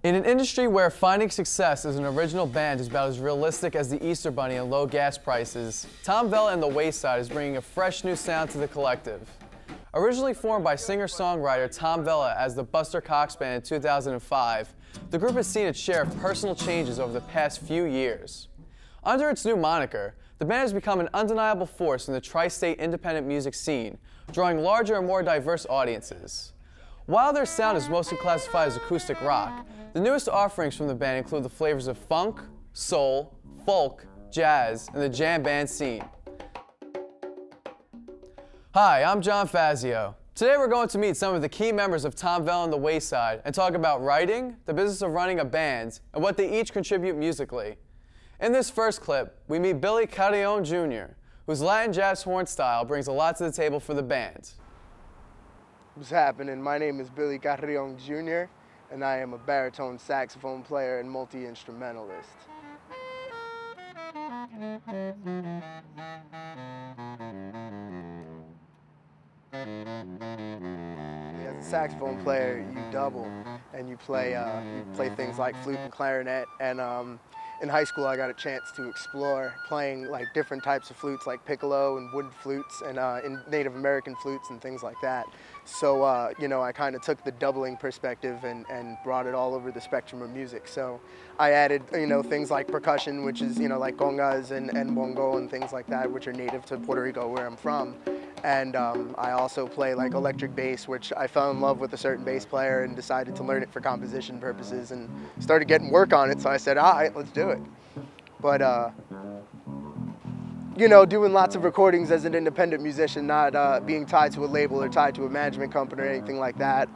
In an industry where finding success as an original band is about as realistic as the Easter Bunny and low gas prices, Tom Vella and the Wayside is bringing a fresh new sound to the collective. Originally formed by singer-songwriter Tom Vella as the Buster Cox Band in 2005, the group has seen its share of personal changes over the past few years. Under its new moniker, the band has become an undeniable force in the tri-state independent music scene, drawing larger and more diverse audiences. While their sound is mostly classified as acoustic rock, the newest offerings from the band include the flavors of funk, soul, folk, jazz, and the jam band scene. Hi, I'm John Fazio. Today we're going to meet some of the key members of Tom Vella and the Wayside and talk about writing, the business of running a band, and what they each contribute musically. In this first clip, we meet Billy Carrion Jr., whose Latin jazz horn style brings a lot to the table for the band. What's happening? My name is Billy Carrion Jr., and I am a baritone saxophone player and multi-instrumentalist. As a saxophone player, you double, and you play things like flute and clarinet, and in high school, I got a chance to explore playing like different types of flutes, like piccolo and wood flutes, and in Native American flutes and things like that. So, you know, I kind of took the doubling perspective and brought it all over the spectrum of music. So I added, you know, things like percussion, which is, you know, like congas and bongo and things like that, which are native to Puerto Rico, where I'm from. And I also play like electric bass, which I fell in love with a certain bass player and decided to learn it for composition purposes and started getting work on it. So I said, all right, let's do it. But, you know, doing lots of recordings as an independent musician, not being tied to a label or tied to a management company or anything like that.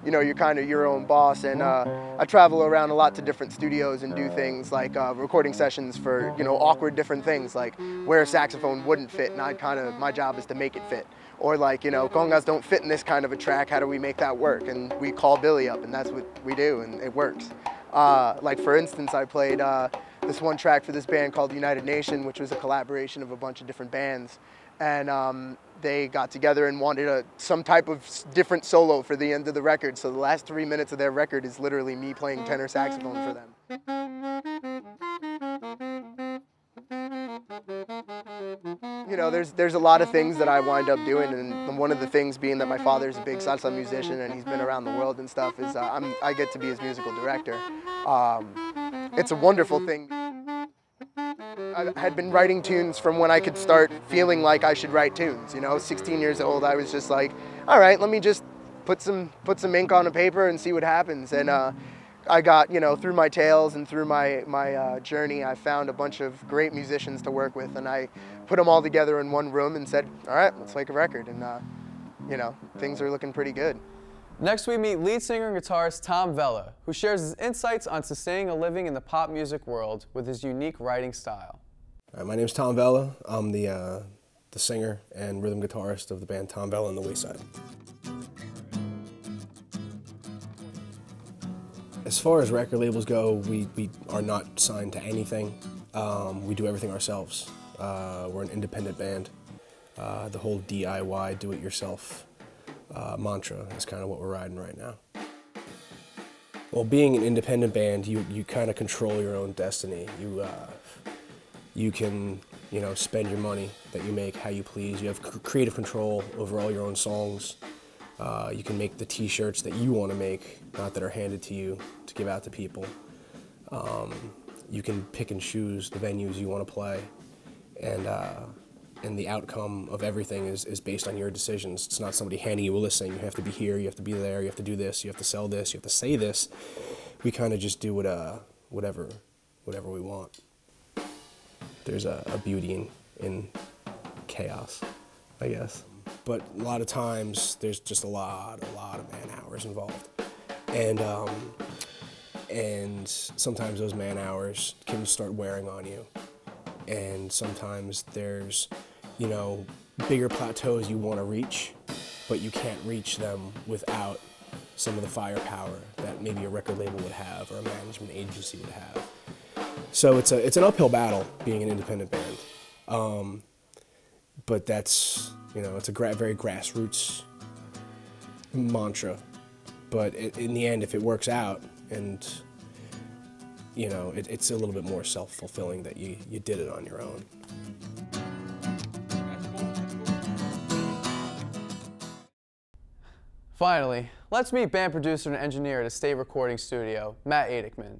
You know, you're kind of your own boss, and I travel around a lot to different studios and do things like recording sessions for, you know, awkward different things, like where a saxophone wouldn't fit, and my job is to make it fit. Or like, you know, congas don't fit in this kind of a track, how do we make that work? And we call Billy up, and that's what we do, and it works. Like for instance, I played this one track for this band called United Nation, which was a collaboration of a bunch of different bands. And they got together and wanted some type of different solo for the end of the record. So the last 3 minutes of their record is literally me playing tenor saxophone for them. You know, there's a lot of things that I wind up doing, and one of the things being that my father's a big salsa musician and he's been around the world and stuff is I get to be his musical director. It's a wonderful thing. I had been writing tunes from when I could start feeling like I should write tunes. You know, 16 years old, I was just like, all right, let me just put some ink on a paper and see what happens. And I got, you know, through my tales and through my journey, I found a bunch of great musicians to work with, and I put them all together in one room and said, all right, let's make a record. And, you know, things are looking pretty good. Next, we meet lead singer and guitarist Tom Vella, who shares his insights on sustaining a living in the pop music world with his unique writing style. My name is Tom Vella. I'm the singer and rhythm guitarist of the band Tom Vella and the Wayside. As far as record labels go, we are not signed to anything. We do everything ourselves. We're an independent band. The whole DIY, do-it-yourself mantra is kind of what we're riding right now. Well, being an independent band, you kind of control your own destiny. You can, you know, spend your money that you make how you please. You have creative control over all your own songs. You can make the t-shirts that you want to make, not that are handed to you to give out to people. You can pick and choose the venues you want to play, and the outcome of everything is based on your decisions. It's not somebody handing you a listing. You have to be here, you have to be there, you have to do this, you have to sell this, you have to say this. We kind of just do whatever we want. There's a beauty in chaos, I guess. But a lot of times there's just a lot of man hours involved, and sometimes those man hours can start wearing on you, and sometimes there's, you know, bigger plateaus you want to reach, but you can't reach them without some of the firepower that maybe a record label would have or a management agency would have. So it's an uphill battle being an independent band. But that's, you know, it's a very grassroots mantra. But in the end, if it works out, and you know, it's a little bit more self-fulfilling that you did it on your own. Finally, let's meet band producer and engineer at a state recording studio, Matt Adickman.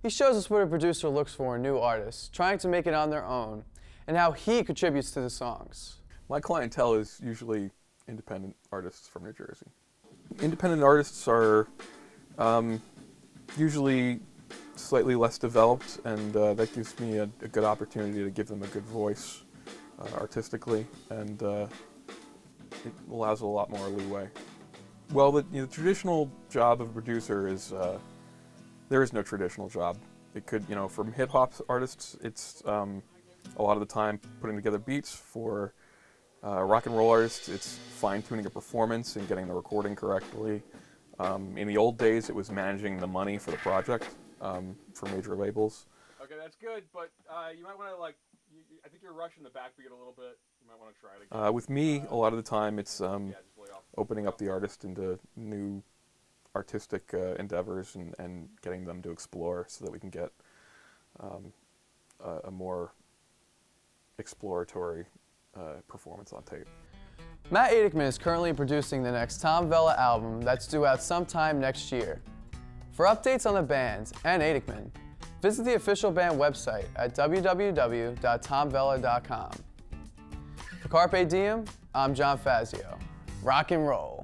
He shows us what a producer looks for in new artists, trying to make it on their own, and how he contributes to the songs. My clientele is usually independent artists from New Jersey. Independent artists are usually slightly less developed, and that gives me a good opportunity to give them a good voice artistically, and it allows a lot more leeway. Well, the traditional job of a producer is, there is no traditional job. It could, from hip-hop artists, it's a lot of the time putting together beats. For rock and roll artists, it's fine-tuning a performance and getting the recording correctly. In the old days, it was managing the money for the project for major labels. Okay, that's good, but you might want to, I think you're rushing the backbeat a little bit. You might want to try it again. With me, a lot of the time, it's opening up the artist into new artistic endeavors and getting them to explore so that we can get a more exploratory performance on tape. Matt Adickman is currently producing the next Tom Vella album that's due out sometime next year. For updates on the band and Adickman, visit the official band website at www.tomvella.com. For Carpe Diem, I'm John Fazio. Rock and roll.